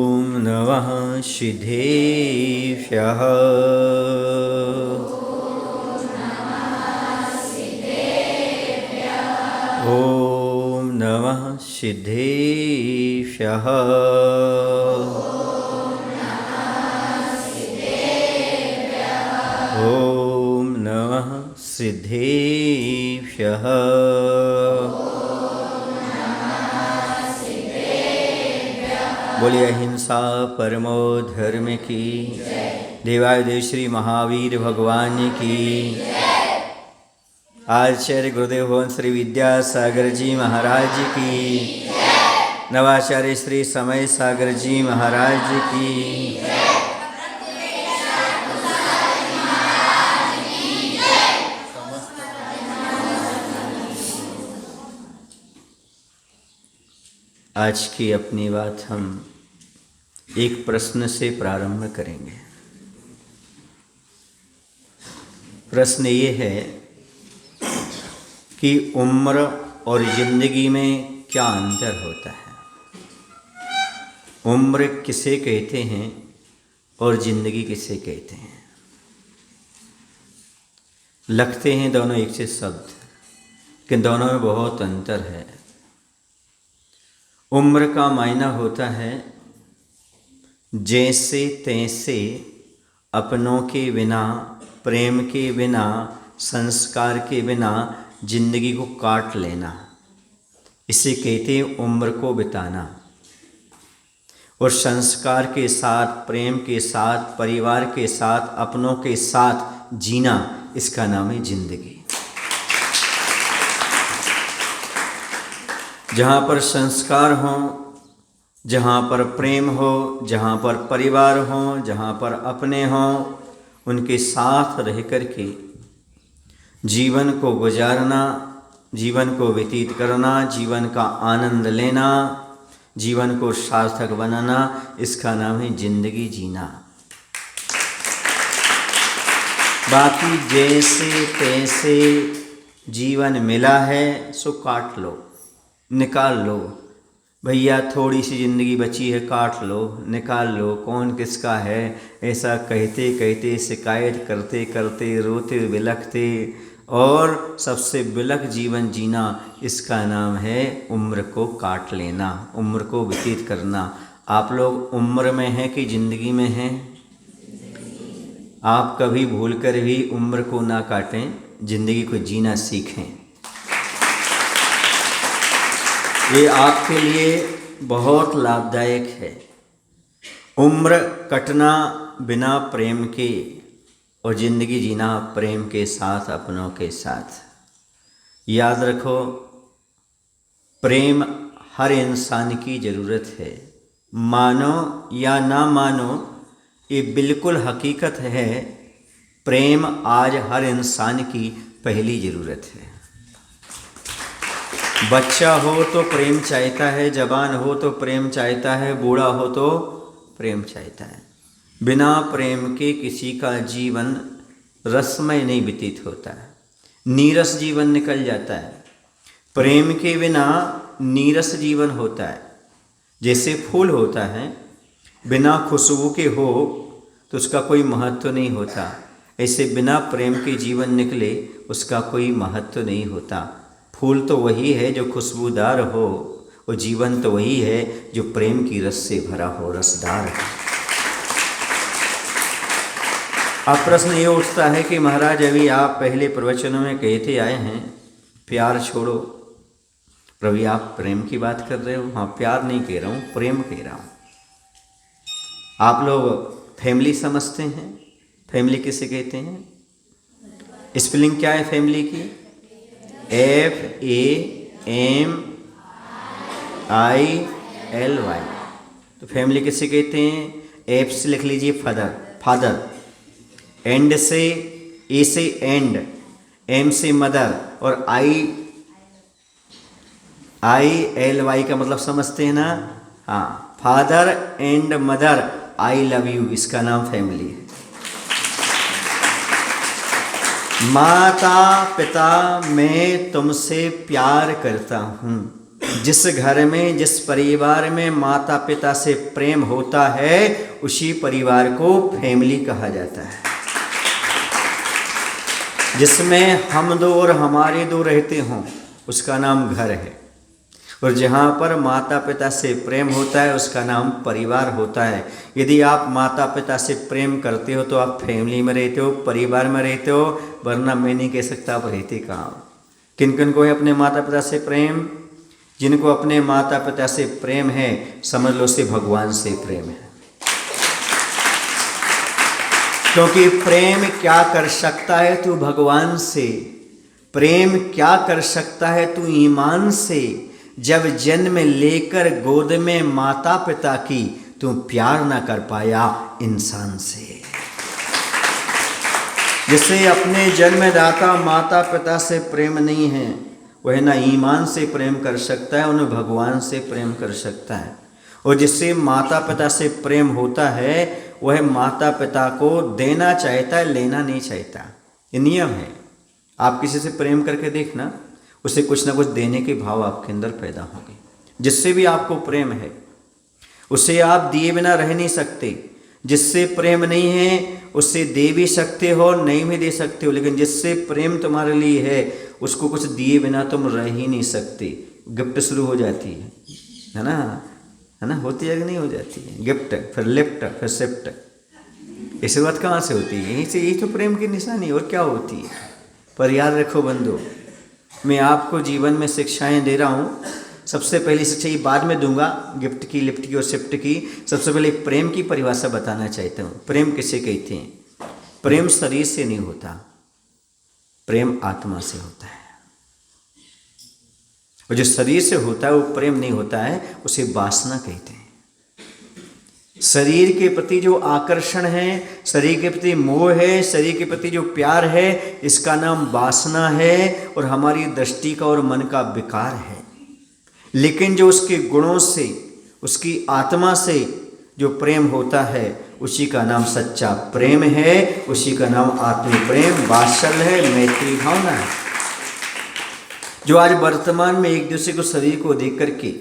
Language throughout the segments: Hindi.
ॐ नमः सिद्धेभ्यः। ॐ नमः सिद्धेभ्यः। ॐ नमः सिद्धेभ्यः। बोलिए अहिंसा परमो धर्म की, देवादिदेव श्री महावीर भगवान की। आचार्य गुरुदेव भवन श्री विद्यासागर जी महाराज की, नवाचार्य श्री समय सागर जी महाराज की। आज की अपनी बात हम एक प्रश्न से प्रारंभ करेंगे। प्रश्न ये है कि उम्र और ज़िंदगी में क्या अंतर होता है। उम्र किसे कहते हैं और ज़िंदगी किसे कहते हैं। लगते हैं दोनों एक से शब्द, लेकिन दोनों में बहुत अंतर है। उम्र का मायना होता है जैसे तैसे अपनों के बिना, प्रेम के बिना, संस्कार के बिना जिंदगी को काट लेना, इसे कहते हैं उम्र को बिताना। और संस्कार के साथ, प्रेम के साथ, परिवार के साथ, अपनों के साथ जीना, इसका नाम है जिंदगी। जहाँ पर संस्कार हों, जहाँ पर प्रेम हो, जहाँ पर परिवार हो, जहाँ पर अपने हों, उनके साथ रह कर के जीवन को गुजारना, जीवन को व्यतीत करना, जीवन का आनंद लेना, जीवन को सार्थक बनाना, इसका नाम है जिंदगी जीना। बाकी जैसे तैसे जीवन मिला है सो काट लो, निकाल लो। भैया थोड़ी सी ज़िंदगी बची है, काट लो, निकाल लो, कौन किसका है, ऐसा कहते कहते, शिकायत करते करते, रोते बिलखते और सबसे बिलख जीवन जीना, इसका नाम है उम्र को काट लेना, उम्र को व्यतीत करना। आप लोग उम्र में हैं कि ज़िंदगी में हैं? आप कभी भूलकर भी उम्र को ना काटें, ज़िंदगी को जीना सीखें। ये आपके लिए बहुत लाभदायक है। उम्र कटना बिना प्रेम के और ज़िंदगी जीना प्रेम के साथ, अपनों के साथ। याद रखो, प्रेम हर इंसान की ज़रूरत है। मानो या ना मानो, ये बिल्कुल हकीकत है। प्रेम आज हर इंसान की पहली ज़रूरत है। बच्चा हो तो प्रेम चाहता है, जवान हो तो प्रेम चाहता है, बूढ़ा हो तो प्रेम चाहता है। बिना प्रेम के किसी का जीवन रसमय नहीं व्यतीत होता है, नीरस जीवन निकल जाता है। प्रेम के बिना नीरस जीवन होता है। जैसे फूल होता है, बिना खुशबू के हो तो उसका कोई महत्व नहीं होता, ऐसे बिना प्रेम के जीवन निकले उसका कोई महत्व नहीं होता। फूल तो वही है जो खुशबूदार हो, और जीवन तो वही है जो प्रेम की रस से भरा हो, रसदार है। अब प्रश्न ये उठता है कि महाराज अभी आप पहले प्रवचनों में कहते आए हैं प्यार छोड़ो, प्रभु आप प्रेम की बात कर रहे हो। हाँ, प्यार नहीं कह रहा हूँ, प्रेम कह रहा हूँ। आप लोग फैमिली समझते हैं? फैमिली किसे कहते हैं? स्पेलिंग क्या है फैमिली की? FAMILY। तो फैमिली किसे कहते हैं? एफ से लिख लीजिए फादर, फादर। एंड से, ए से एंड, एम से मदर, और ILY का मतलब समझते हैं ना? हाँ, father and mother, I love you, इसका नाम फैमिली है। माता पिता मैं तुमसे प्यार करता हूँ, जिस घर में, जिस परिवार में माता पिता से प्रेम होता है उसी परिवार को फैमिली कहा जाता है। जिसमें हम दो और हमारे दो रहते हों उसका नाम घर है, और जहाँ पर माता पिता से प्रेम होता है उसका नाम परिवार होता है। यदि आप माता पिता से प्रेम करते हो तो आप फैमिली में रहते हो, परिवार में रहते हो, वरना मैं नहीं कह सकता आप रहते कहाँ। किन किन को है अपने माता पिता से प्रेम? जिनको अपने माता पिता से प्रेम है समझ लो से भगवान से प्रेम है। क्योंकि प्रेम क्या कर सकता है तू भगवान से, प्रेम क्या कर सकता है तू ईमान से, जब जन्म लेकर गोद में माता पिता की तू प्यार ना कर पाया इंसान से। जिसे अपने जन्मदाता माता पिता से प्रेम नहीं है वह ना ईमान से प्रेम कर सकता है, उन्हें भगवान से प्रेम कर सकता है। और जिससे माता पिता से प्रेम होता है वह माता पिता को देना चाहता है, लेना नहीं चाहता। ये नियम है। आप किसी से प्रेम करके देखना, उसे कुछ ना कुछ देने के भाव आपके अंदर पैदा होंगे। जिससे भी आपको प्रेम है उसे आप दिए बिना रह नहीं सकते। जिससे प्रेम नहीं है उससे दे भी सकते हो, नहीं भी दे सकते हो, लेकिन जिससे प्रेम तुम्हारे लिए है उसको कुछ दिए बिना तुम रह ही नहीं सकते। गिफ्ट शुरू हो जाती है ना, है ना, होती है कि नहीं हो जाती है? गिफ्ट, फिर लिफ्ट, फिर शिफ्ट। ये शुरुआत कहाँ से होती है? यहीं से। यही तो प्रेम की निशानी, और क्या होती है? पर याद रखो बंधु, मैं आपको जीवन में शिक्षाएं दे रहा हूँ। सबसे पहली शिक्षा ये बाद में दूंगा, गिफ्ट की, लिफ्ट की और शिफ्ट की। सबसे पहले प्रेम की परिभाषा बताना चाहता हूँ। प्रेम किसे कहते हैं? प्रेम शरीर से नहीं होता, प्रेम आत्मा से होता है। और जो शरीर से होता है वो प्रेम नहीं होता है, उसे वासना कहते हैं। शरीर के प्रति जो आकर्षण है, शरीर के प्रति मोह है, शरीर के प्रति जो प्यार है, इसका नाम वासना है और हमारी दृष्टि का और मन का विकार है। लेकिन जो उसके गुणों से, उसकी आत्मा से जो प्रेम होता है उसी का नाम सच्चा प्रेम है, उसी का नाम आत्मिक प्रेम, वात्सल्य है, मैत्री भावना है। जो आज वर्तमान में एक दूसरे को, शरीर को देख करके,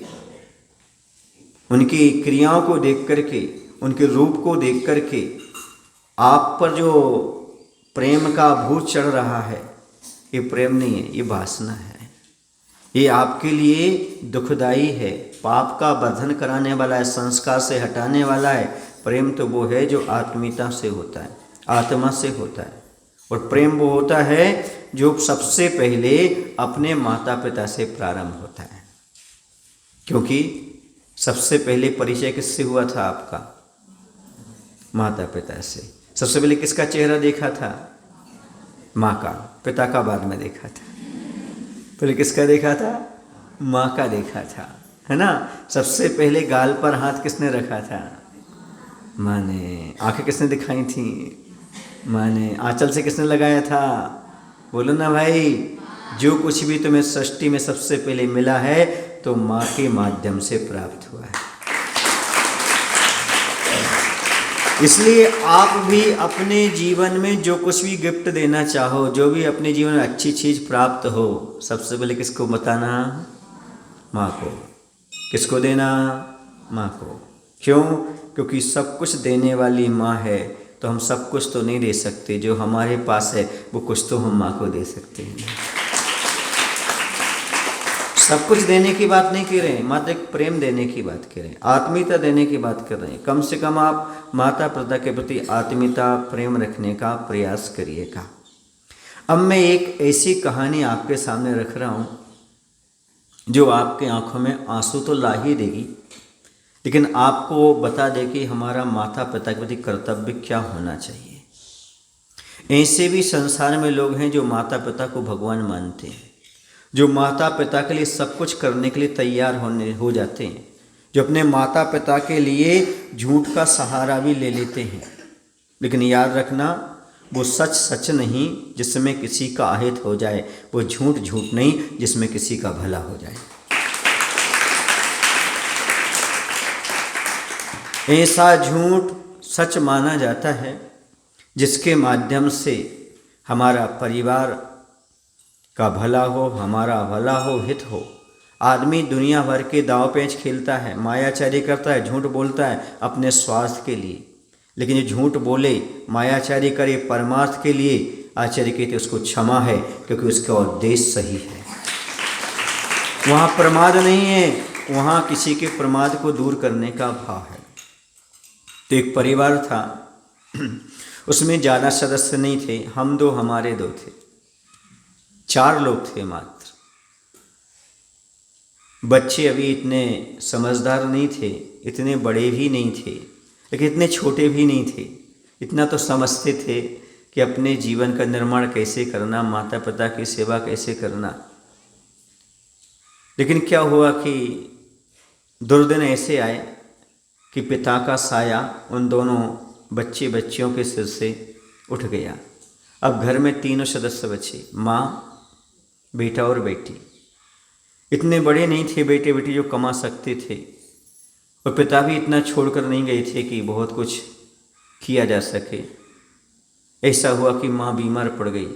उनकी क्रियाओं को देख करके, उनके रूप को देख करके आप पर जो प्रेम का भूत चढ़ रहा है, ये प्रेम नहीं है, ये वासना है। ये आपके लिए दुखदाई है, पाप का बंधन कराने वाला है, संस्कार से हटाने वाला है। प्रेम तो वो है जो आत्मीयता से होता है, आत्मा से होता है। और प्रेम वो होता है जो सबसे पहले अपने माता पिता से प्रारंभ होता है। क्योंकि सबसे पहले परिचय किससे हुआ था आपका? माता पिता से। सबसे पहले किसका चेहरा देखा था? माँ का। पिता का बाद में देखा था। पहले किसका देखा था? माँ का देखा था, है ना। सबसे पहले गाल पर हाथ किसने रखा था? माँ ने। आंखें किसने दिखाई थी? माँ ने। आंचल से किसने लगाया था? बोलो ना भाई। जो कुछ भी तुम्हें सृष्टि में सबसे पहले मिला है तो माँ के माध्यम से प्राप्त हुआ है। इसलिए आप भी अपने जीवन में जो कुछ भी गिफ्ट देना चाहो, जो भी अपने जीवन में अच्छी चीज़ प्राप्त हो, सबसे पहले किसको बताना? माँ को। किसको देना? माँ को। क्यों? क्योंकि सब कुछ देने वाली माँ है, तो हम सब कुछ तो नहीं दे सकते। जो हमारे पास है वो कुछ तो हम माँ को दे सकते हैं। सब कुछ देने की बात नहीं कर रहे हैं, मात्र एक प्रेम देने की बात कर रहे हैं, आत्मीयता देने की बात कर रहे हैं। कम से कम आप माता पिता के प्रति आत्मीयता, प्रेम रखने का प्रयास करिएगा। अब मैं एक ऐसी कहानी आपके सामने रख रहा हूँ जो आपके आंखों में आंसू तो ला ही देगी, लेकिन आपको बता दे कि हमारा माता पिता के प्रति कर्तव्य क्या होना चाहिए। ऐसे भी संसार में लोग हैं जो माता पिता को भगवान मानते हैं, जो माता पिता के लिए सब कुछ करने के लिए तैयार हो जाते हैं, जो अपने माता पिता के लिए झूठ का सहारा भी ले लेते हैं। लेकिन याद रखना, वो सच सच नहीं जिसमें किसी का अहित हो जाए, वो झूठ झूठ नहीं जिसमें किसी का भला हो जाए। ऐसा झूठ सच माना जाता है जिसके माध्यम से हमारा परिवार का भला हो, हमारा भला हो, हित हो। आदमी दुनिया भर के दाव पेच खेलता है, मायाचारी करता है, झूठ बोलता है अपने स्वार्थ के लिए, लेकिन जो झूठ बोले, मायाचारी करे परमार्थ के लिए, आचार्य कहते उसको क्षमा है, क्योंकि उसका उद्देश्य सही है। वहाँ प्रमाद नहीं है, वहाँ किसी के प्रमाद को दूर करने का भाव है। तो एक परिवार था, उसमें ज़्यादा सदस्य नहीं थे, हम दो हमारे दो थे, 4 लोग थे मात्र। बच्चे अभी इतने समझदार नहीं थे, इतने बड़े भी नहीं थे, लेकिन इतने छोटे भी नहीं थे। इतना तो समझते थे कि अपने जीवन का निर्माण कैसे करना, माता पिता की सेवा कैसे करना। लेकिन क्या हुआ कि दुर्दिन ऐसे आए कि पिता का साया उन दोनों बच्चियों के सिर से उठ गया। अब घर में 3 सदस्य बचे, माँ, बेटा और बेटी। इतने बड़े नहीं थे बेटे बेटी जो कमा सकते थे, और पिता भी इतना छोड़कर नहीं गए थे कि बहुत कुछ किया जा सके। ऐसा हुआ कि माँ बीमार पड़ गई।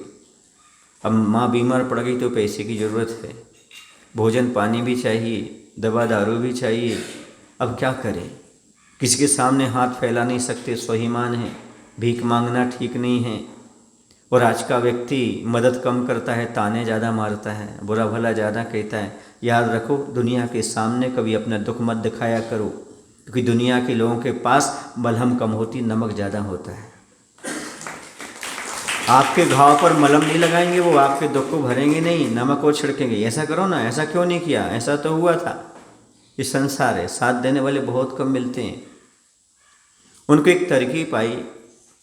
अब माँ बीमार पड़ गई तो पैसे की ज़रूरत है, भोजन पानी भी चाहिए, दवा दारू भी चाहिए। अब क्या करें, किसी के सामने हाथ फैला नहीं सकते, स्वाभिमान है, भीख मांगना ठीक नहीं है। और आज का व्यक्ति मदद कम करता है, ताने ज़्यादा मारता है, बुरा भला ज़्यादा कहता है। याद रखो, दुनिया के सामने कभी अपना दुख मत दिखाया करो, क्योंकि दुनिया के लोगों के पास मलहम कम होती, नमक ज़्यादा होता है। आपके घाव पर मलहम नहीं लगाएंगे, वो आपके दुख को भरेंगे नहीं, नमक और छिड़केंगे। ऐसा करो ना, ऐसा क्यों नहीं किया, ऐसा तो हुआ था। ये संसार है, साथ देने वाले बहुत कम मिलते हैं। उनको एक तरकीब आई,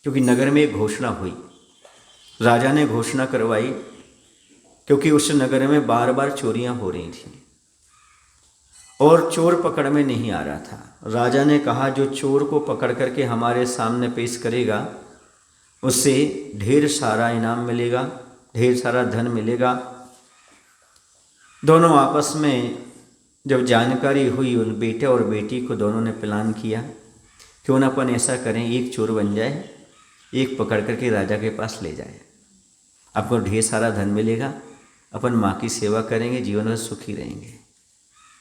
क्योंकि नगर में एक घोषणा हुई, राजा ने घोषणा करवाई, क्योंकि उस नगर में बार बार चोरियां हो रही थी और चोर पकड़ में नहीं आ रहा था। राजा ने कहा, जो चोर को पकड़ करके हमारे सामने पेश करेगा उससे ढेर सारा इनाम मिलेगा, ढेर सारा धन मिलेगा। दोनों आपस में जब जानकारी हुई, उन बेटे और बेटी को दोनों ने प्लान किया, क्यों ना अपन ऐसा करें, एक चोर बन जाए, एक पकड़ करके राजा के पास ले जाए, आपको ढेर सारा धन मिलेगा, अपन माँ की सेवा करेंगे, जीवन भर सुखी रहेंगे।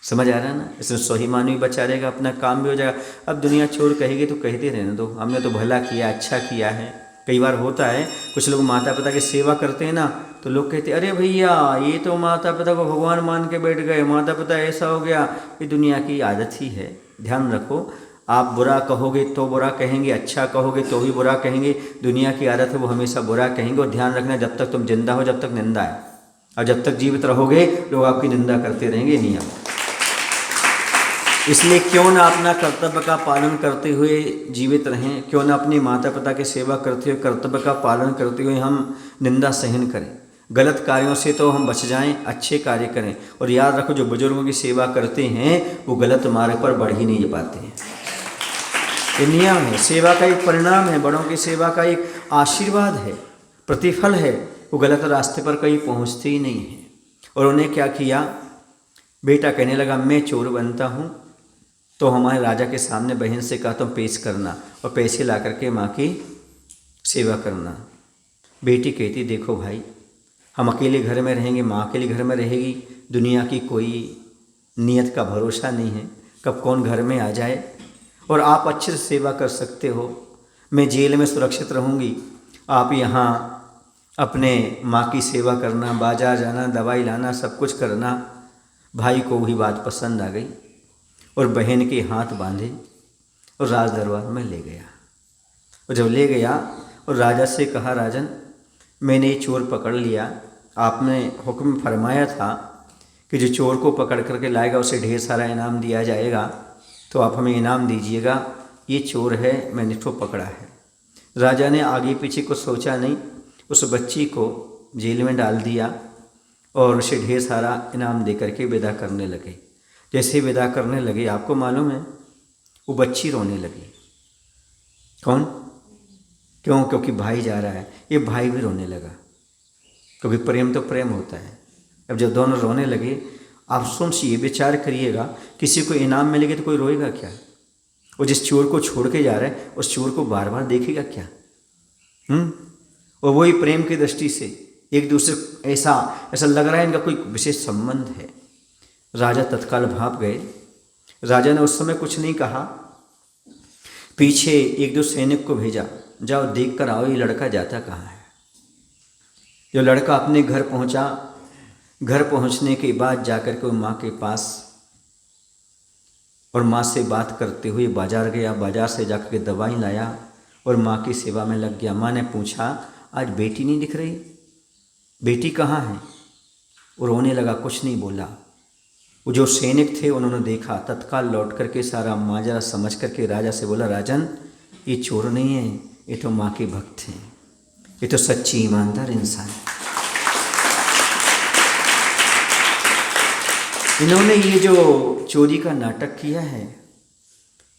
समझ आ रहा है ना? इसमें स्वाभिमान भी बचा रहेगा, अपना काम भी हो जाएगा। अब दुनिया चोर कहेगी तो कहते रहने दो, हमने तो भला किया, अच्छा किया है। कई बार होता है, कुछ लोग माता पिता की सेवा करते हैं ना, तो लोग कहते हैं, अरे भैया ये तो माता पिता को भगवान मान के बैठ गए, माता पिता ऐसा हो गया। ये दुनिया की आदत ही है। ध्यान रखो, आप बुरा कहोगे तो बुरा कहेंगे, अच्छा कहोगे तो भी बुरा कहेंगे। दुनिया की आदत है, वो हमेशा बुरा कहेंगे। और ध्यान रखना, जब तक तुम जिंदा हो जब तक निंदा है, और जब तक जीवित रहोगे लोग आपकी निंदा करते रहेंगे। नियम। इसलिए क्यों ना अपना कर्तव्य का पालन करते हुए जीवित रहें, क्यों ना अपनी माता पिता की सेवा करते हुए, कर्तव्य का पालन करते हुए हम निंदा सहन करें। गलत कार्यों से तो हम बच जाएं, अच्छे कार्य करें। और याद रखो, जो बुजुर्गों की सेवा करते हैं वो गलत मार्ग पर बढ़ ही नहीं पाते हैं। ये नियम है, सेवा का एक परिणाम है, बड़ों की सेवा का एक आशीर्वाद है, प्रतिफल है। वो गलत रास्ते पर कहीं पहुंचते ही नहीं है। और उन्हें क्या किया, बेटा कहने लगा, मैं चोर बनता हूँ तो हमारे राजा के सामने बहन से कहा, तुम पेश करना और पैसे ला करके माँ की सेवा करना। बेटी कहती, देखो भाई, हम अकेले घर में रहेंगे, माँ अकेले घर में रहेगी, दुनिया की कोई नियत का भरोसा नहीं है, कब कौन घर में आ जाए। और आप अच्छे से सेवा कर सकते हो, मैं जेल में सुरक्षित रहूँगी, आप यहाँ अपने माँ की सेवा करना, बाजार जाना, दवाई लाना, सब कुछ करना। भाई को वही बात पसंद आ गई और बहन के हाथ बांधे और राज दरबार में ले गया। और जब ले गया और राजा से कहा, राजन मैंने ये चोर पकड़ लिया, आपने हुक्म फरमाया था कि जो चोर को पकड़ करके लाएगा उसे ढेर सारा इनाम दिया जाएगा, तो आप हमें इनाम दीजिएगा। ये चोर है, मैंने इसको पकड़ा है। राजा ने आगे पीछे कुछ सोचा नहीं, उस बच्ची को जेल में डाल दिया और उसे ढेर सारा इनाम दे करके विदा करने लगे। जैसे विदा करने लगे, आपको मालूम है वो बच्ची रोने लगी। कौन? क्यों? क्योंकि भाई जा रहा है। ये भाई भी रोने लगा, क्योंकि प्रेम तो प्रेम होता है। अब जब दोनों रोने लगे, आप सोचिए, विचार करिएगा, किसी को इनाम मिलेगा तो कोई रोएगा क्या? और जिस चोर को छोड़ के जा रहा है उस चोर को बार बार देखेगा क्या? और वही प्रेम की दृष्टि से एक दूसरे, ऐसा लग रहा है इनका कोई विशेष संबंध है। राजा तत्काल भाप गए। राजा ने उस समय कुछ नहीं कहा, पीछे एक दो सैनिक को भेजा, जाओ देख कर आओ ये लड़का जाता कहाँ है। जो लड़का अपने घर पहुंचा, घर पहुंचने के बाद जाकर के माँ के पास और माँ से बात करते हुए बाजार गया, बाजार से जाकर के दवाई लाया और माँ की सेवा में लग गया। माँ ने पूछा, आज बेटी नहीं दिख रही, बेटी कहाँ है? और रोने लगा, कुछ नहीं बोला। वो जो सैनिक थे उन्होंने देखा, तत्काल लौट करके सारा माजरा समझ करके राजा से बोला, राजन ये चोर नहीं है, ये तो माँ के भक्त हैं, ये तो सच्ची ईमानदार इंसान है। इन्होंने ये जो चोरी का नाटक किया है,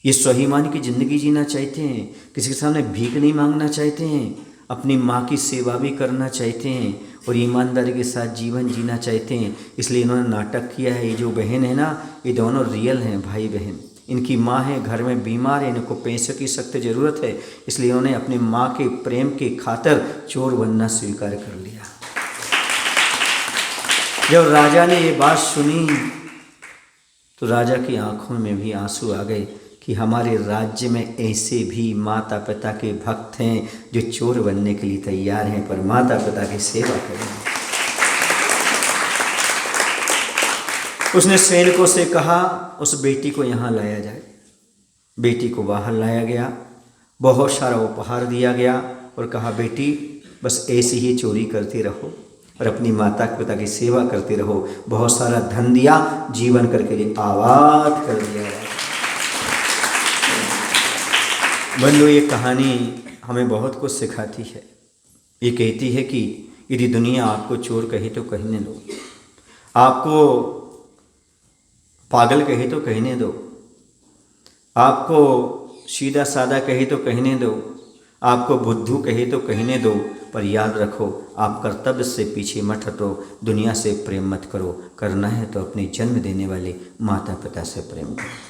ये स्वाभिमान की ज़िंदगी जीना चाहते हैं, किसी के सामने भीख नहीं मांगना चाहते हैं, अपनी माँ की सेवा भी करना चाहते हैं और ईमानदारी के साथ जीवन जीना चाहते हैं, इसलिए इन्होंने नाटक किया है। ये जो बहन है ना, ये दोनों रियल हैं भाई बहन। इनकी माँ है, घर में बीमार है, इनको पैसे की सख्त ज़रूरत है, इसलिए इन्होंने अपनी माँ के प्रेम के खातिर चोर बनना स्वीकार कर लिया। जब राजा ने ये बात सुनी तो राजा की आंखों में भी आंसू आ गए कि हमारे राज्य में ऐसे भी माता पिता के भक्त हैं जो चोर बनने के लिए तैयार हैं पर माता पिता की सेवा करेंगे। उसने सैनिकों से कहा, उस बेटी को यहाँ लाया जाए। बेटी को बाहर लाया गया, बहुत सारा उपहार दिया गया और कहा, बेटी बस ऐसे ही चोरी करती रहो और अपनी माता पिता की सेवा करते रहो। बहुत सारा धन दिया, जीवन करके लिए आबाद कर दिया। बंधु, ये कहानी हमें बहुत कुछ सिखाती है। ये कहती है कि यदि दुनिया आपको चोर कहे तो कहने दो, आपको पागल कहे तो कहने दो, आपको सीधा साधा कहे तो कहने दो, आपको बुद्धू कहे तो कहने दो, पर याद रखो आप कर्तव्य से पीछे मत हटो, दुनिया से प्रेम मत करो। करना है तो अपने जन्म देने वाले माता पिता से प्रेम करो।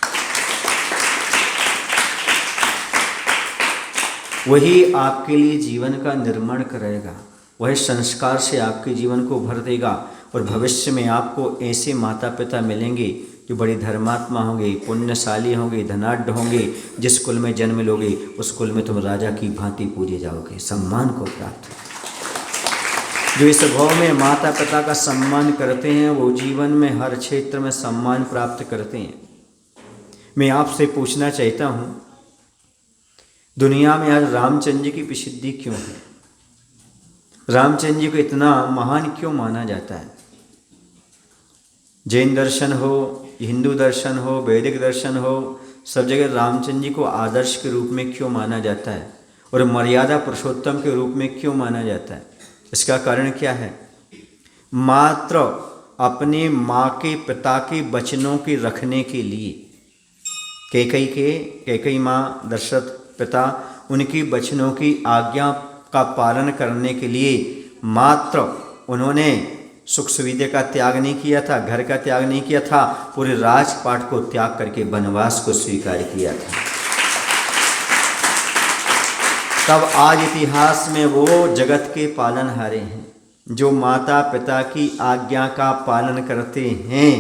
वही आपके लिए जीवन का निर्माण करेगा, वही संस्कार से आपके जीवन को भर देगा और भविष्य में आपको ऐसे माता पिता मिलेंगे जो बड़े धर्मात्मा होंगे, पुण्यशाली होंगे, धनाढ्य होंगे। जिस कुल में जन्म लोगे उस कुल में तुम राजा की भांति पूजे जाओगे, सम्मान को प्राप्त होगा। जो इस भाव में माता पिता का सम्मान करते हैं वो जीवन में हर क्षेत्र में सम्मान प्राप्त करते हैं। मैं आपसे पूछना चाहता हूँ, दुनिया में आज रामचंद्र जी की प्रसिद्धि क्यों है? रामचंद्र जी को इतना महान क्यों माना जाता है? जैन दर्शन हो, हिंदू दर्शन हो, वैदिक दर्शन हो, सब जगह रामचंद्र जी को आदर्श के रूप में क्यों माना जाता है और मर्यादा पुरुषोत्तम के रूप में क्यों माना जाता है? इसका कारण क्या है? मात्र अपने माँ के पिता के वचनों के रखने के लिए, कैकेयी माँ, दशरथ पिता, उनकी वचनों की आज्ञा का पालन करने के लिए मात्र उन्होंने सुख सुविधा का त्याग नहीं किया था, घर का त्याग नहीं किया था, पूरे राजपाट को त्याग करके वनवास को स्वीकार किया था। तब आज इतिहास में वो जगत के पालनहारे हैं। जो माता पिता की आज्ञा का पालन करते हैं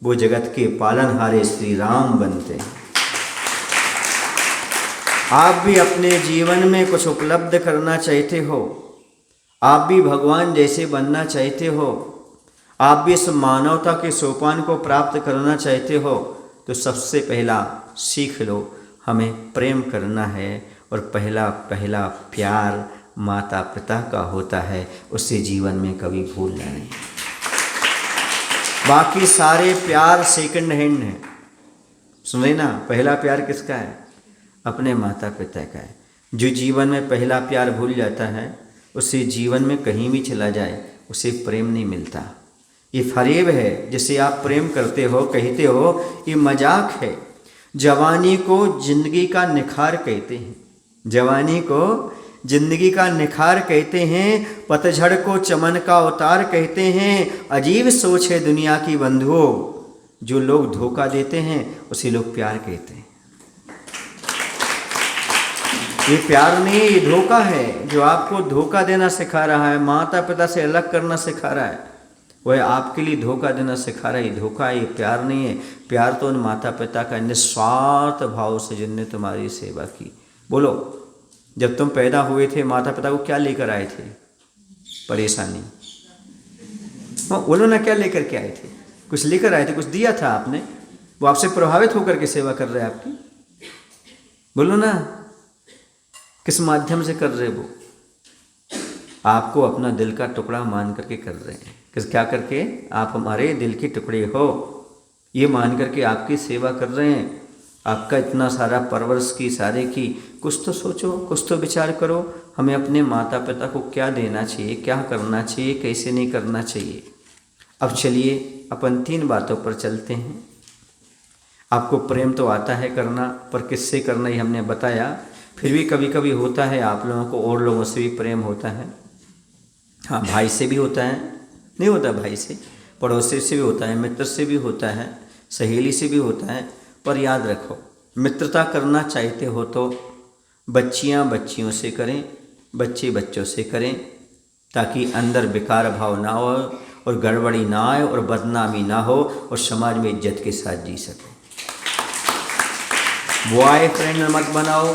वो जगत के पालनहारे श्री राम बनते हैं। आप भी अपने जीवन में कुछ उपलब्ध करना चाहते हो, आप भी भगवान जैसे बनना चाहते हो, आप भी इस मानवता के सोपान को प्राप्त करना चाहते हो, तो सबसे पहला सीख लो, हमें प्रेम करना है और पहला प्यार माता पिता का होता है, उससे जीवन में कभी भूलना नहीं। बाकी सारे प्यार सेकंड हैंड है। सुने ना, पहला प्यार किसका है? अपने माता पिता का है। जो जीवन में पहला प्यार भूल जाता है उसे जीवन में कहीं भी चला जाए उसे प्रेम नहीं मिलता। ये फरेब है जिसे आप प्रेम करते हो, कहते हो, ये मजाक है। जवानी को जिंदगी का निखार कहते हैं, जवानी को जिंदगी का निखार कहते हैं, पतझड़ को चमन का उतार कहते हैं। अजीब सोच है दुनिया की बंधुओं, जो लोग धोखा देते हैं उसे लोग प्यार कहते हैं। ये प्यार नहीं, ये धोखा है। जो आपको धोखा देना सिखा रहा है, माता पिता से अलग करना सिखा रहा है, वह आपके लिए धोखा देना सिखा रहा है। धोखा है, ये प्यार नहीं है। प्यार तो उन माता पिता का निस्वार्थ भाव से जिनने तुम्हारी सेवा की। बोलो, जब तुम पैदा हुए थे माता पिता को क्या लेकर आए थे? परेशानी। बोलो ना, क्या लेकर के आए थे? कुछ लेकर आए थे, कुछ दिया था आपने। वो आपसे प्रभावित होकर के सेवा कर रहे हैं आपकी। बोलो ना, किस माध्यम से कर रहे वो? आपको अपना दिल का टुकड़ा मान करके कर रहे हैं। किस क्या करके? आप हमारे दिल के टुकड़े हो, ये मान करके आपकी सेवा कर रहे हैं। आपका इतना सारा परवरिश की, सारे की, कुछ तो सोचो, कुछ तो विचार करो। हमें अपने माता पिता को क्या देना चाहिए, क्या करना चाहिए, कैसे नहीं करना चाहिए। अब चलिए अपन 3 बातों पर चलते हैं। आपको प्रेम तो आता है करना, पर किससे करना ये हमने बताया। फिर भी कभी कभी होता है आप लोगों को और लोगों से भी प्रेम होता है। हाँ, भाई से भी होता है, नहीं होता भाई से, पड़ोसी से भी होता है, मित्र से भी होता है, सहेली से भी होता है। पर याद रखो, मित्रता करना चाहते हो तो बच्चियां बच्चियों से करें, बच्चे बच्चों से करें, ताकि अंदर विकार भाव ना हो और गड़बड़ी ना आए और बदनामी ना हो और समाज में इज्जत के साथ जी सके। बॉय फ्रेंड मत बनाओ,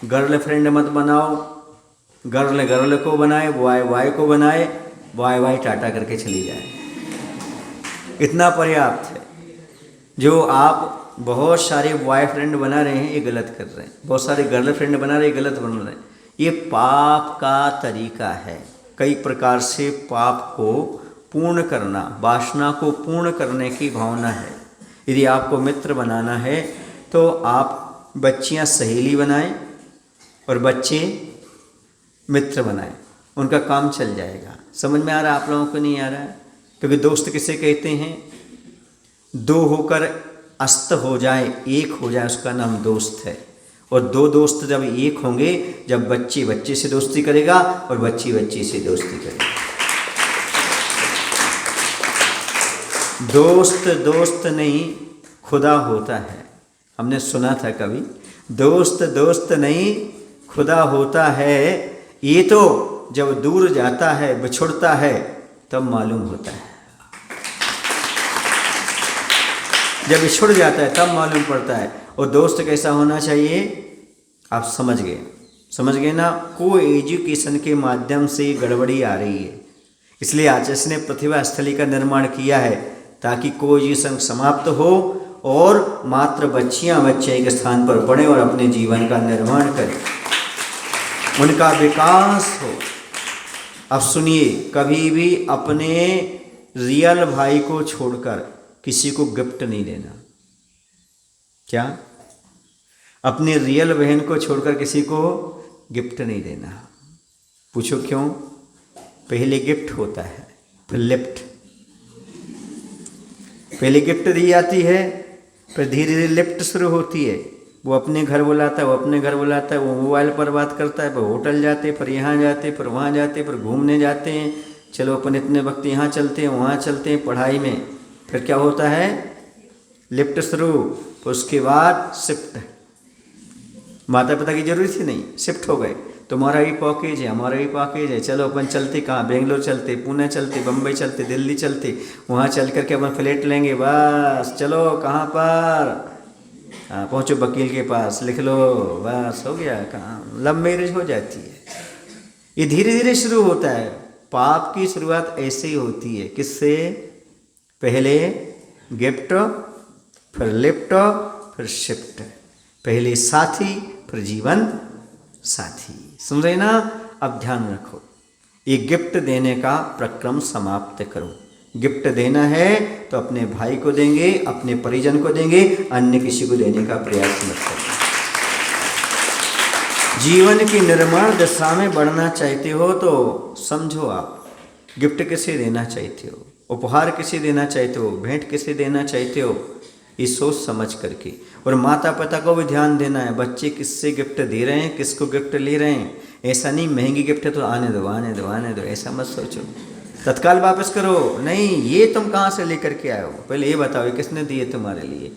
गर्ल फ्रेंड मत बनाओ। गर्ल गर्ल को बनाए, बॉय बॉय को बनाए, बॉय बॉय टाटा करके चली जाए, इतना पर्याप्त है। जो आप बहुत सारे बॉयफ्रेंड बना रहे हैं ये गलत कर रहे हैं, बहुत सारे गर्लफ्रेंड बना रहे हैं गलत बन रहे हैं। ये पाप का तरीका है। कई प्रकार से पाप को पूर्ण करना, वासना को पूर्ण करने की भावना है। यदि आपको मित्र बनाना है तो आप बच्चियां सहेली बनाएं और बच्चे मित्र बनाएं, उनका काम चल जाएगा। समझ में आ रहा है आप लोगों को? नहीं आ रहा है? क्योंकि दोस्त किसे कहते हैं? दो होकर अस्त हो जाए, एक हो जाए, उसका नाम दोस्त है। और 2 दोस्त जब एक होंगे, जब बच्चे बच्चे से दोस्ती करेगा और बच्ची बच्ची से दोस्ती करेगा। दोस्त दोस्त नहीं खुदा होता है। हमने सुना था कभी, दोस्त दोस्त नहीं खुदा होता है। ये तो जब दूर जाता है, बिछुड़ता है, तब मालूम होता है। जब बिछुड़ जाता है तब मालूम पड़ता है। और दोस्त कैसा होना चाहिए? आप समझ गए ना? को एजुकेशन के माध्यम से गड़बड़ी आ रही है, इसलिए आचार्य ने प्रतिभा स्थली का निर्माण किया है, ताकि को एजुकेशन समाप्त हो और मात्र बच्चियां बच्चे एक स्थान पर पढ़ें और अपने जीवन का निर्माण करें, उनका विकास हो। अब सुनिए, कभी भी अपने रियल भाई को छोड़कर किसी को गिफ्ट नहीं देना। क्या? अपने रियल बहन को छोड़कर किसी को गिफ्ट नहीं देना। पूछो क्यों? पहले गिफ्ट होता है, फिर लिफ्ट। पहले गिफ्ट दी जाती है, फिर धीरे धीरे लिफ्ट शुरू होती है। वो अपने घर बुलाता है, वो अपने घर बुलाता है, वो मोबाइल पर बात करता है, फिर होटल जाते, फिर यहाँ जाते, फिर वहाँ जाते, फिर घूमने जाते हैं। चलो अपन इतने वक्त यहाँ चलते हैं, वहाँ चलते हैं, पढ़ाई में। फिर क्या होता है? लिफ्ट शुरू, फिर उसके बाद शिफ्ट। माता पिता की जरूरत ही नहीं, शिफ्ट हो गए। तुम्हारा भी पैकेज है, हमारा भी पैकेज है, चलो अपन चलते कहाँ? बेंगलोर चलते, पुणे चलते, बम्बई चलते, दिल्ली चलते, वहाँ चल करके अपन फ्लैट लेंगे। बस चलो कहाँ पर? हाँ, पहुँचो वकील के पास, लिख लो, बस हो गया काम, लव मैरिज हो जाती है। ये धीरे धीरे शुरू होता है। पाप की शुरुआत ऐसे ही होती है। किससे? पहले गिफ्ट, फिर लिफ्ट, फिर शिफ्ट। पहले साथी, फिर जीवन साथी। सुन रहे ना? अब ध्यान रखो, ये गिफ्ट देने का प्रक्रम समाप्त करो। गिफ्ट देना है तो अपने भाई को देंगे, अपने परिजन को देंगे, अन्य किसी को देने का प्रयास मत करो। जीवन की निर्माण दिशा में बढ़ना चाहते हो तो समझो, आप गिफ्ट किसे देना चाहते हो, उपहार किसे देना चाहते हो, भेंट किसे देना चाहते हो, ये सोच समझ करके। और माता पिता को भी ध्यान देना है, बच्चे किससे गिफ्ट दे रहे हैं, किसको गिफ्ट ले रहे हैं। ऐसा नहीं महंगी गिफ्ट है तो आने दो आने दो आने दो, ऐसा मत सोचो, तत्काल वापस करो। नहीं, ये तुम कहाँ से लेकर के आए हो, पहले ये बताओ, ये किसने दिए तुम्हारे लिए।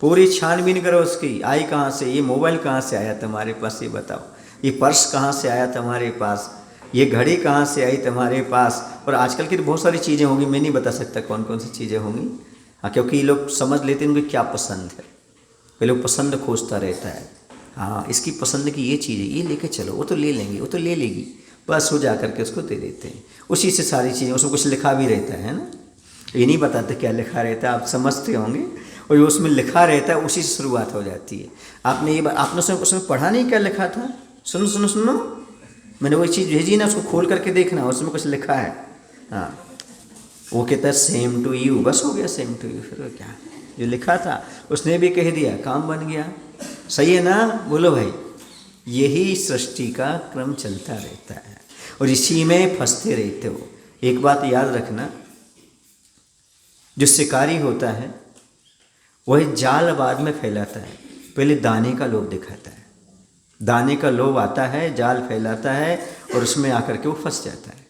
पूरी छानबीन करो उसकी, आई कहाँ से, ये मोबाइल कहाँ से आया तुम्हारे पास, ये बताओ, ये पर्स कहाँ से आया तुम्हारे पास, ये घड़ी कहाँ से आई तुम्हारे पास। और आजकल की तो बहुत सारी चीज़ें होंगी, मैं नहीं बता सकता कौन कौन सी चीज़ें होंगी। हाँ, क्योंकि ये लोग समझ लेते हैं उनको क्या पसंद है, ये लोग पसंद खोजता रहता है। हाँ, इसकी पसंद की ये चीज़ है, ये लेके चलो, वो तो ले लेंगे, वो तो ले लेगी, बस वो जा करके उसको दे देते हैं। उसी से सारी चीज़ें, उसमें कुछ लिखा भी रहता है ना, ये नहीं बताते क्या लिखा रहता है, आप समझते होंगे। और जो उसमें लिखा रहता है उसी से शुरुआत हो जाती है। आपने उसमें पढ़ा नहीं क्या लिखा था? सुनो सुनो सुनो, मैंने वही चीज़ भेजी ना, उसको खोल करके देखना, उसमें कुछ लिखा है। हाँ, वो कहता है सेम टू यू, बस हो गया सेम टू यू। फिर क्या जो लिखा था उसने भी कह दिया, काम बन गया। सही है ना? बोलो भाई, यही सृष्टि का क्रम चलता रहता है और इसी में फंसते रहते हो। एक बात याद रखना, जो शिकारी होता है वह जाल बाद में फैलाता है, पहले दाने का लोभ दिखाता है। दाने का लोभ आता है, जाल फैलाता है और उसमें आकर के वो फंस जाता है।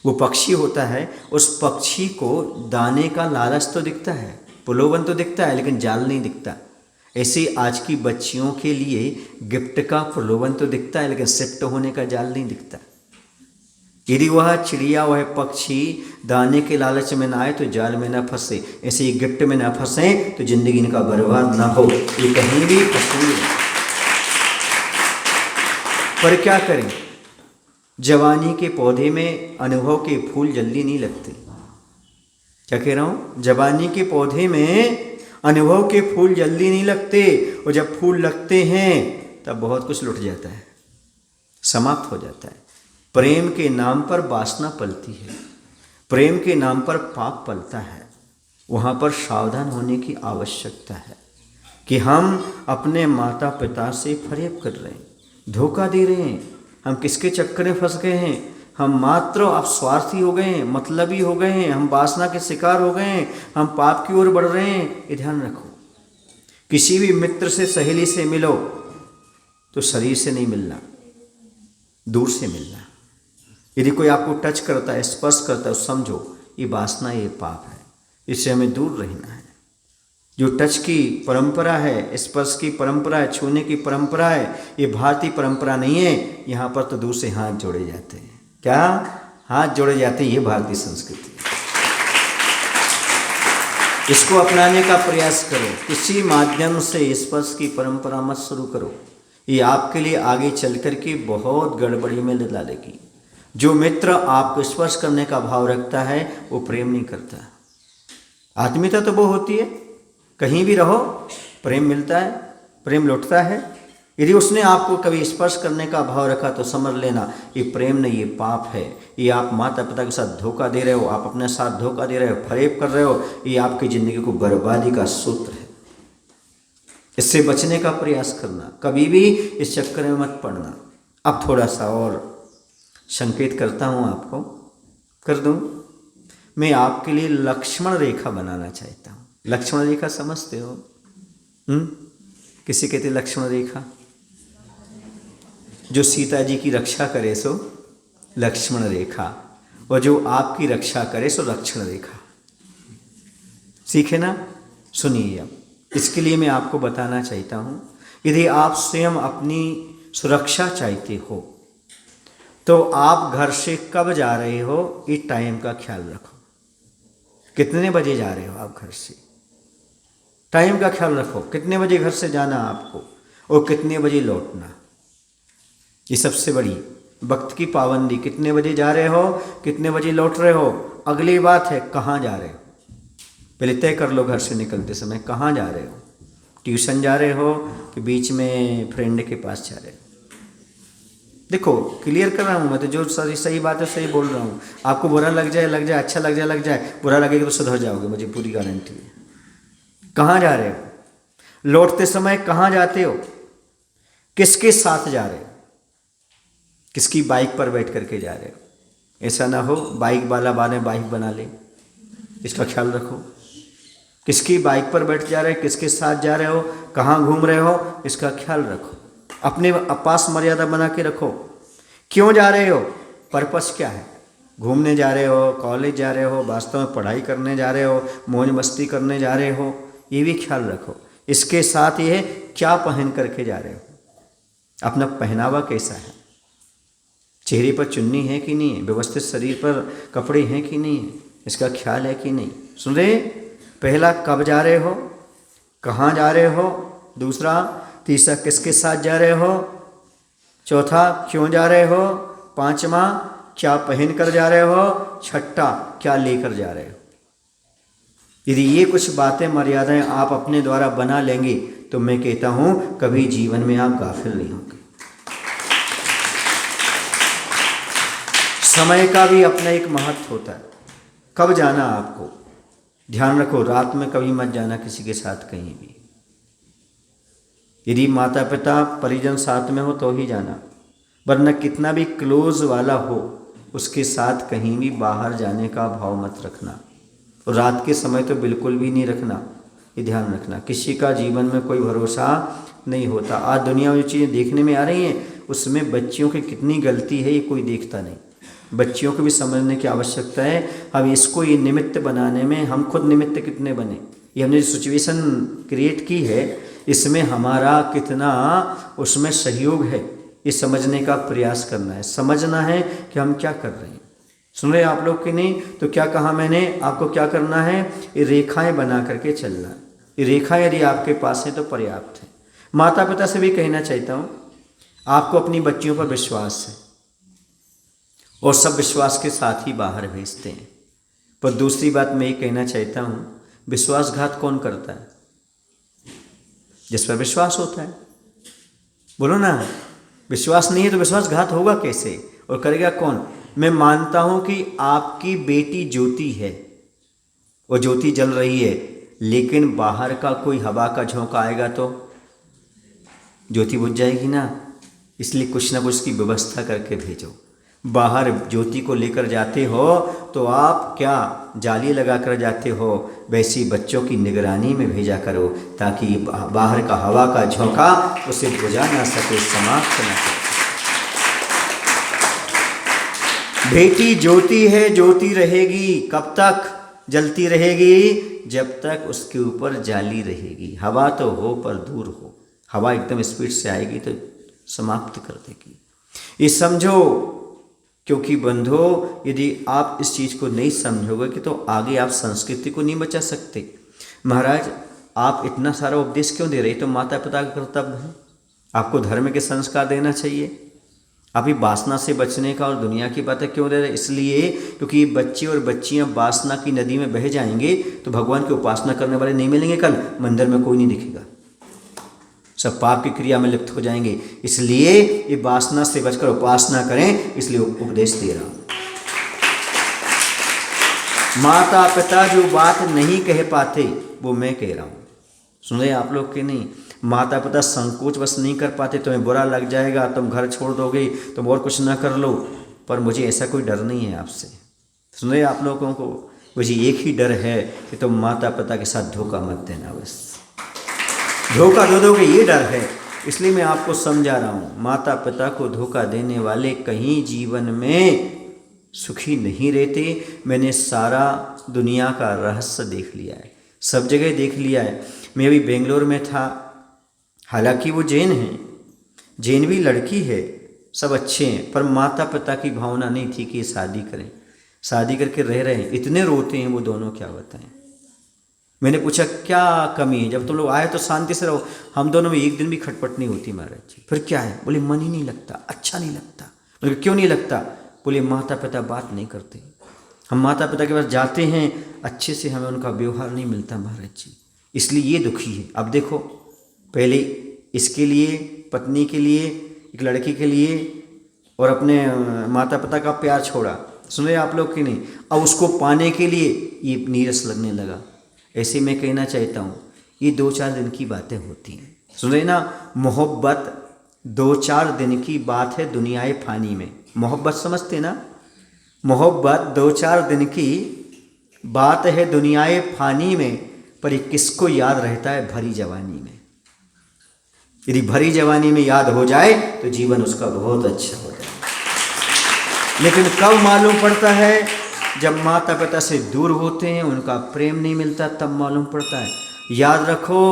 वो पक्षी होता है, उस पक्षी को दाने का लालच तो दिखता है, प्रलोभन तो दिखता है, लेकिन जाल नहीं दिखता। ऐसे आज की बच्चियों के लिए गिफ्ट का प्रलोभन तो दिखता है, लेकिन शिफ्ट होने का जाल नहीं दिखता। यदि वह चिड़िया, वह पक्षी दाने के लालच में ना आए तो जाल में ना फंसे, ऐसे ही गिफ्ट में ना फंसे तो जिंदगी इनका बर्बाद ना हो। ये कहीं भी फंसे पर क्या करें, जवानी के पौधे में अनुभव के फूल जल्दी नहीं लगते। क्या कह रहा हूँ? जवानी के पौधे में अनुभव के फूल जल्दी नहीं लगते, और जब फूल लगते हैं तब बहुत कुछ लुट जाता है, समाप्त हो जाता है। प्रेम के नाम पर वासना पलती है, प्रेम के नाम पर पाप पलता है। वहाँ पर सावधान होने की आवश्यकता है कि हम अपने माता पिता से फरेब कर रहे हैं, धोखा दे रहे हैं। हम किसके चक्कर में फंस गए हैं? हम मात्र अब स्वार्थी हो गए हैं, मतलबी हो गए हैं, हम वासना के शिकार हो गए हैं, हम पाप की ओर बढ़ रहे हैं। ये ध्यान रखो, किसी भी मित्र से, सहेली से मिलो तो शरीर से नहीं मिलना, दूर से मिलना। यदि कोई आपको टच करता है, स्पर्श करता है, समझो ये वासना, ये पाप है, इससे हमें दूर रहना है। जो टच की परंपरा है, स्पर्श की परंपरा है, छूने की परंपरा है, ये भारतीय परंपरा नहीं है। यहाँ पर तो दूर से हाथ जोड़े जाते हैं। क्या हाथ जोड़े जाते हैं? ये भारतीय संस्कृति है। इसको अपनाने का प्रयास करो। किसी माध्यम से स्पर्श की परंपरा मत शुरू करो, ये आपके लिए आगे चल कर के बहुत गड़बड़ी में डालेगी। जो मित्र आपको स्पर्श करने का भाव रखता है वो प्रेम नहीं करता। आत्मीयता तो वो होती है, कहीं भी रहो प्रेम मिलता है, प्रेम लौटता है। यदि उसने आपको कभी स्पर्श करने का भाव रखा तो समझ लेना ये प्रेम नहीं, ये पाप है। ये आप माता पिता के साथ धोखा दे रहे हो, आप अपने साथ धोखा दे रहे हो, फरेब कर रहे हो। ये आपकी ज़िंदगी को बर्बादी का सूत्र है। इससे बचने का प्रयास करना, कभी भी इस चक्कर में मत पड़ना। अब थोड़ा सा और संकेत करता हूँ आपको, कर दूँ। मैं आपके लिए लक्ष्मण रेखा बनाना चाहता हूँ। लक्ष्मण रेखा समझते हो? किसे कहते लक्ष्मण रेखा? जो सीता जी की रक्षा करे सो लक्ष्मण रेखा, और जो आपकी रक्षा करे सो रक्षण रेखा। सीखे ना? सुनिए अब, इसके लिए मैं आपको बताना चाहता हूँ, यदि आप स्वयं अपनी सुरक्षा चाहते हो तो आप घर से कब जा रहे हो, इस टाइम का ख्याल रखो। कितने बजे जा रहे हो आप घर से, टाइम का ख्याल रखो। कितने बजे घर से जाना आपको और कितने बजे लौटना, ये सबसे बड़ी वक्त की पाबंदी। कितने बजे जा रहे हो, कितने बजे लौट रहे हो। अगली बात है कहाँ जा रहे हो, पहले तय कर लो घर से निकलते समय कहाँ जा रहे हो। ट्यूशन जा रहे हो कि बीच में फ्रेंड के पास जा रहे हो। देखो क्लियर कर रहा हूँ मैं तो, जो सही बात है सही बोल रहा हूँ। आपको बुरा लग जाए, अच्छा लग जाए, बुरा लगेगा तो सुधर जाओगे, मुझे पूरी गारंटी है। कहाँ जा रहे हो, लौटते समय कहाँ जाते हो, किसके साथ जा रहे हो, किसकी बाइक पर बैठ करके जा रहे हो। ऐसा ना हो बाइक वाला बाने बाइक बना ले, इसका ख्याल रखो। किसकी बाइक पर बैठ जा रहे हो, किसके साथ जा रहे हो, कहाँ घूम रहे हो, इसका ख्याल रखो। अपने पास मर्यादा बना के रखो। क्यों जा रहे हो, पर्पस क्या है। घूमने जा रहे हो, कॉलेज जा रहे हो, वास्तव में पढ़ाई करने जा रहे हो, मौज मस्ती करने जा रहे हो, ये भी ख्याल रखो। इसके साथ ये क्या पहन करके जा रहे हो, अपना पहनावा कैसा है, चेहरे पर चुन्नी है कि नहीं है, व्यवस्थित शरीर पर कपड़े हैं कि नहीं है, इसका ख्याल है कि नहीं। सुन रहे? पहला, कब जा रहे हो, कहाँ जा रहे हो। दूसरा, तीसरा, किसके साथ जा रहे हो। चौथा, क्यों जा रहे हो। पांचवा, क्या पहन कर जा रहे हो। छठा, क्या लेकर जा रहे हो। यदि ये कुछ बातें, मर्यादाएं आप अपने द्वारा बना लेंगे तो मैं कहता हूं कभी जीवन में आप गाफिल नहीं होंगे। समय का भी अपना एक महत्व होता है। कब जाना आपको, ध्यान रखो, रात में कभी मत जाना किसी के साथ कहीं भी। यदि माता पिता परिजन साथ में हो तो ही जाना, वरना कितना भी क्लोज वाला हो उसके साथ कहीं भी बाहर जाने का भाव मत रखना। और रात के समय तो बिल्कुल भी नहीं रखना, ये ध्यान रखना। किसी का जीवन में कोई भरोसा नहीं होता। आज दुनिया में जो चीज़ें देखने में आ रही हैं उसमें बच्चियों की कितनी गलती है ये कोई देखता नहीं। बच्चियों को भी समझने की आवश्यकता है। हम इसको ये निमित्त बनाने में हम खुद निमित्त कितने बने, ये हमने जो सिचुएशन क्रिएट की है इसमें हमारा कितना उसमें सहयोग है, ये समझने का प्रयास करना है। समझना है कि हम क्या कर रहे हैं। सुन रहे आप लोग कि नहीं? तो क्या कहा मैंने आपको, क्या करना है, ये रेखाएं बना करके चलना है। ये रेखाएं यदि आपके पास हैं तो पर्याप्त है। माता पिता से भी कहना चाहता हूँ, आपको अपनी बच्चियों पर विश्वास है और सब विश्वास के साथ ही बाहर भेजते हैं। पर दूसरी बात मैं ये कहना चाहता हूँ, विश्वासघात कौन करता है? जिस पर विश्वास होता है। बोलो ना, विश्वास नहीं है तो विश्वासघात होगा कैसे, और करेगा कौन? मैं मानता हूं कि आपकी बेटी ज्योति है, वो ज्योति जल रही है, लेकिन बाहर का कोई हवा का झोंका आएगा तो ज्योति बुझ जाएगी ना। इसलिए कुछ ना कुछ की व्यवस्था करके भेजो। बाहर ज्योति को लेकर जाते हो तो आप क्या जाली लगा कर जाते हो, वैसी बच्चों की निगरानी में भेजा करो ताकि बाहर का हवा का झोंका उसे बुझा ना सके, समाप्त ना करे। बेटी ज्योति है, ज्योति रहेगी। कब तक जलती रहेगी? जब तक उसके ऊपर जाली रहेगी। हवा तो हो पर दूर हो, हवा एकदम स्पीड से आएगी तो समाप्त कर देगी। ये समझो, क्योंकि बंधो यदि आप इस चीज़ को नहीं समझोगे कि तो आगे आप संस्कृति को नहीं बचा सकते। महाराज आप इतना सारा उपदेश क्यों दे रहे? तो माता पिता का कर्तव्य है, आपको धर्म के संस्कार देना चाहिए। आप ही वासना से बचने का और दुनिया की बातें क्यों दे रहे? इसलिए क्योंकि ये बच्चे और बच्चियां वासना की नदी में बह जाएंगे तो भगवान की उपासना करने वाले नहीं मिलेंगे। कल मंदिर में कोई नहीं दिखेगा, सब पाप की क्रिया में लिप्त हो जाएंगे। इसलिए ये वासना से बचकर उपासना करें, इसलिए उपदेश दे रहा हूं। माता पिता जो बात नहीं कह पाते वो मैं कह रहा हूं। सुन रहे आप लोग कि नहीं? माता पिता संकोच बस नहीं कर पाते, तुम्हें बुरा लग जाएगा, तुम घर छोड़ दोगे, तुम और कुछ ना कर लो, पर मुझे ऐसा कोई डर नहीं है आपसे। सुन रहे आप लोगों को? मुझे एक ही डर है कि तुम माता पिता के साथ धोखा मत देना। बस धोखा दे दोगे ये डर है, इसलिए मैं आपको समझा रहा हूँ। माता पिता को धोखा देने वाले कहीं जीवन में सुखी नहीं रहते। मैंने सारा दुनिया का रहस्य देख लिया है, सब जगह देख लिया है। मैं अभी बेंगलोर में था, हालांकि वो जैन हैं, जैन भी लड़की है, सब अच्छे हैं, पर माता पिता की भावना नहीं थी कि शादी करें। शादी करके रह रहे हैं, इतने रोते हैं वो दोनों, क्या बताएं। मैंने पूछा क्या कमी है? जब तुम लोग आए तो शांति से रहो। हम दोनों में एक दिन भी खटपट नहीं होती महाराज जी। फिर क्या है? बोले मन ही नहीं लगता, अच्छा नहीं लगता। बोले क्यों नहीं लगता? बोले माता पिता बात नहीं करते। हम माता पिता के पास जाते हैं, अच्छे से हमें उनका व्यवहार नहीं मिलता महाराज जी, इसलिए ये दुखी है। अब देखो, पहले इसके लिए, पत्नी के लिए, एक लड़की के लिए और अपने माता पिता का प्यार छोड़ा। सुने आप लोग कि नहीं? अब उसको पाने के लिए ये नीरस लगने लगा। ऐसे मैं कहना चाहता हूँ, ये 2-4 दिन की बातें होती हैं। सुन रहे ना? मोहब्बत 2-4 दिन की बात है दुनियाए फानी में। मोहब्बत समझते ना? मोहब्बत 2-4 दिन की बात है दुनियाए फानी में, पर ये किसको याद रहता है? भरी जवानी में। यदि भरी जवानी में याद हो जाए तो जीवन उसका बहुत अच्छा हो जाए। लेकिन कब मालूम पड़ता है? जब माता पिता से दूर होते हैं, उनका प्रेम नहीं मिलता, तब मालूम पड़ता है। याद रखो,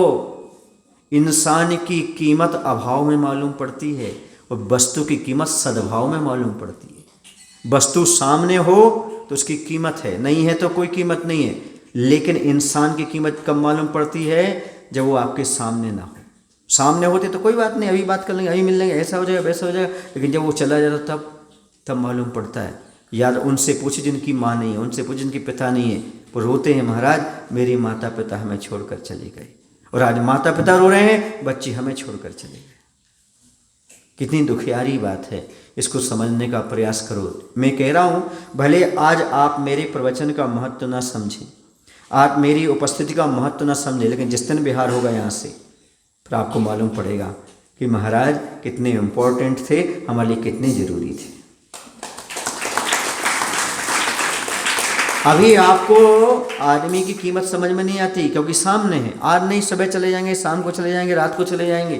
इंसान की कीमत अभाव में मालूम पड़ती है और वस्तु की कीमत सद्भाव में मालूम पड़ती है। वस्तु सामने हो तो उसकी कीमत है, नहीं है तो कोई कीमत नहीं है। लेकिन इंसान की कीमत कब मालूम पड़ती है? जब वो आपके सामने ना हो। सामने होते तो कोई बात नहीं, अभी बात कर लेंगे, अभी मिल लेंगे, ऐसा हो जाएगा वैसा हो जाएगा, लेकिन जब वो चला जाता तब मालूम पड़ता है। यार उनसे पूछे जिनकी माँ नहीं है, उनसे पूछे जिनके पिता नहीं है, वो रोते हैं, महाराज मेरे माता पिता हमें छोड़कर चले गए। और आज माता पिता रो रहे हैं, बच्चे हमें छोड़कर चले गए। कितनी दुखियारी बात है, इसको समझने का प्रयास करो। मैं कह रहा हूँ, भले आज आप मेरे प्रवचन का महत्व ना समझें, आप मेरी उपस्थिति का महत्व ना समझें, लेकिन जिस दिन बिहार होगा यहाँ से, फिर आपको मालूम पड़ेगा कि महाराज कितने इम्पोर्टेंट थे, हमारे लिए कितने ज़रूरी थे। अभी आपको आदमी की कीमत समझ में नहीं आती, क्योंकि सामने है। आज नहीं, सुबह चले जाएंगे, शाम को चले जाएंगे, रात को चले जाएंगे,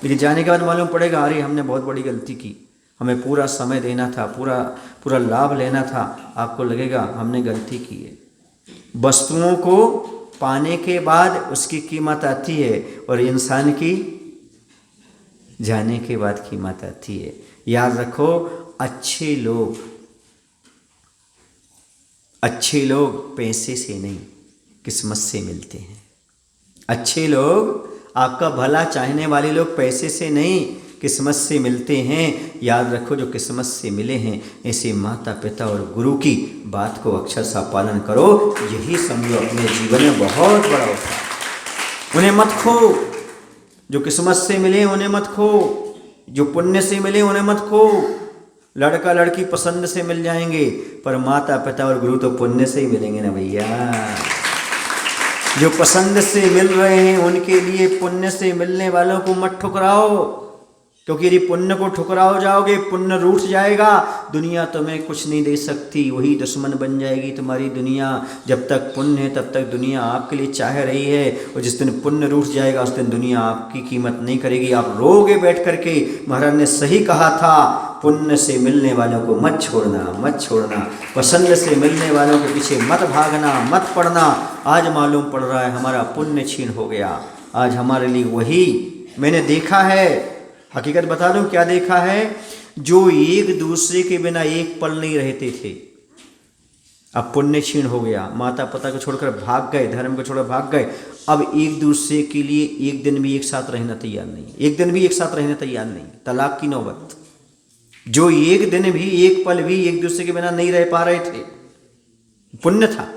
लेकिन जाने के बाद मालूम पड़ेगा, अरे हमने बहुत बड़ी गलती की, हमें पूरा समय देना था, पूरा लाभ लेना था। आपको लगेगा हमने गलती की है। वस्तुओं को पाने के बाद उसकी कीमत आती है, और इंसान की जाने के बाद कीमत आती है। याद रखो, अच्छे लोग पैसे से नहीं, किस्मत से मिलते हैं। अच्छे लोग, आपका भला चाहने वाले लोग पैसे से नहीं, किस्मत से मिलते हैं। याद रखो, जो किस्मत से मिले हैं, ऐसे माता पिता और गुरु की बात को अक्षर सा पालन करो। यही समझो अपने जीवन में बहुत बड़ा होता है। उन्हें मत खो, जो किस्मत से मिले उन्हें मत खो, जो पुण्य से मिले उन्हें मत खो। लड़का लड़की पसंद से मिल जाएंगे, पर माता पिता और गुरु तो पुण्य से ही मिलेंगे ना भैया। जो पसंद से मिल रहे हैं, उनके लिए पुण्य से मिलने वालों को मत ठुकराओ, क्योंकि यदि पुण्य को ठुकराओ जाओगे, पुण्य रूठ जाएगा, दुनिया तुम्हें कुछ नहीं दे सकती, वही दुश्मन बन जाएगी तुम्हारी दुनिया। जब तक पुण्य है तब तक दुनिया आपके लिए चाह रही है, और जिस दिन पुण्य रूठ जाएगा उस दिन दुनिया आपकी कीमत नहीं करेगी। आप रोगे बैठ करके। महाराज ने सही कहा था, पुण्य से मिलने वालों को मत छोड़ना, पसंद से मिलने वालों के पीछे मत भागना, मत पड़ना। आज मालूम पड़ रहा है हमारा पुण्य छीन हो गया। आज हमारे लिए वही मैंने देखा है, हकीकत बता दूं क्या देखा है, जो एक दूसरे के बिना एक पल नहीं रहते थे, अब पुण्य छीन हो गया। माता पिता को छोड़कर भाग गए, धर्म को छोड़कर भाग गए, अब एक दूसरे के लिए एक दिन भी एक साथ रहना तैयार नहीं, एक दिन भी एक साथ रहना तैयार नहीं। तलाक की नौबत। जो एक दिन भी, एक पल भी एक दूसरे के बिना नहीं रह पा रहे थे, पुण्य था,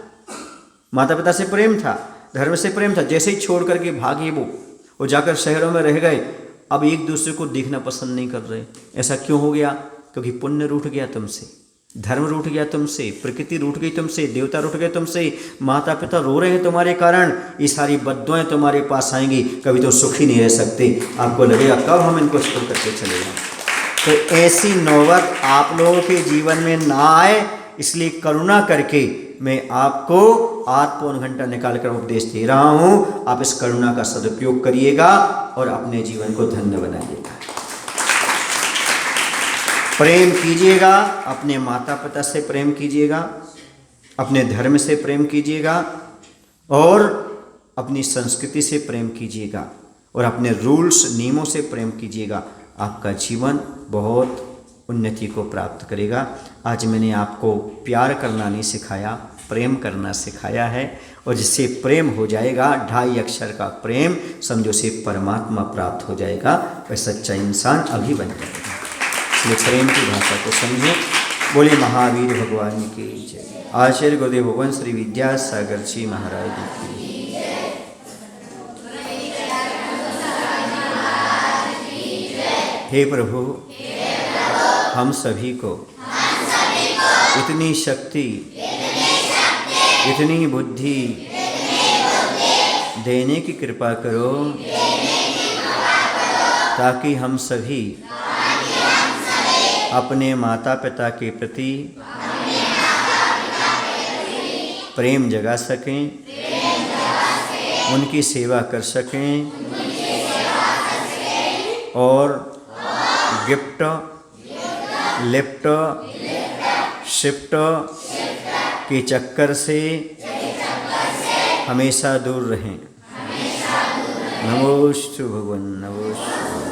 माता पिता से प्रेम था, धर्म से प्रेम था, जैसे ही छोड़ करके भागे वो जाकर शहरों में रह गए, अब एक दूसरे को देखना पसंद नहीं कर रहे। ऐसा क्यों हो गया? क्योंकि पुण्य रूठ गया तुमसे, धर्म रूठ गया तुमसे, प्रकृति रूठ गई तुमसे, देवता रूठ गए तुमसे, माता पिता रो रहे हैं तुम्हारे कारण। ये सारी बद्दुआएं तुम्हारे पास आएंगी, कभी तो सुखी नहीं रह सकते। आपको लगेगा कब हम इनको छोड़ करके चले जाएं। तो ऐसी नौबत आप लोगों के जीवन में ना आए, इसलिए करुणा करके मैं आपको 8 पौन घंटा निकाल कर उपदेश दे रहा हूँ। आप इस करुणा का सदुपयोग करिएगा और अपने जीवन को धन्य बनाइएगा। प्रेम कीजिएगा, अपने माता पिता से प्रेम कीजिएगा, अपने धर्म से प्रेम कीजिएगा, और अपनी संस्कृति से प्रेम कीजिएगा, और अपने रूल्स नियमों से प्रेम कीजिएगा। आपका जीवन बहुत उन्नति को प्राप्त करेगा। आज मैंने आपको प्यार करना नहीं सिखाया, प्रेम करना सिखाया है, और जिससे प्रेम हो जाएगा, 2.5 अक्षर का प्रेम, समझो से परमात्मा प्राप्त हो जाएगा, वह सच्चा इंसान अभी बन जाएगा। इसलिए प्रेम की भाषा को समझो। बोले महावीर भगवान की जय। आचार्य गुरुदेव भगवान श्री विद्यासागर जी महाराज की। हे प्रभु, हम सभी को इतनी शक्ति, इतनी बुद्धि देने की कृपा करो, ताकि हम सभी अपने माता पिता के प्रति प्रेम जगा सकें, उनकी सेवा कर सकें, और गिफ्ट, लिफ्ट, शिफ्ट के चक्कर से हमेशा दूर रहें। नमोस्तु भगवान, नमोस्तु।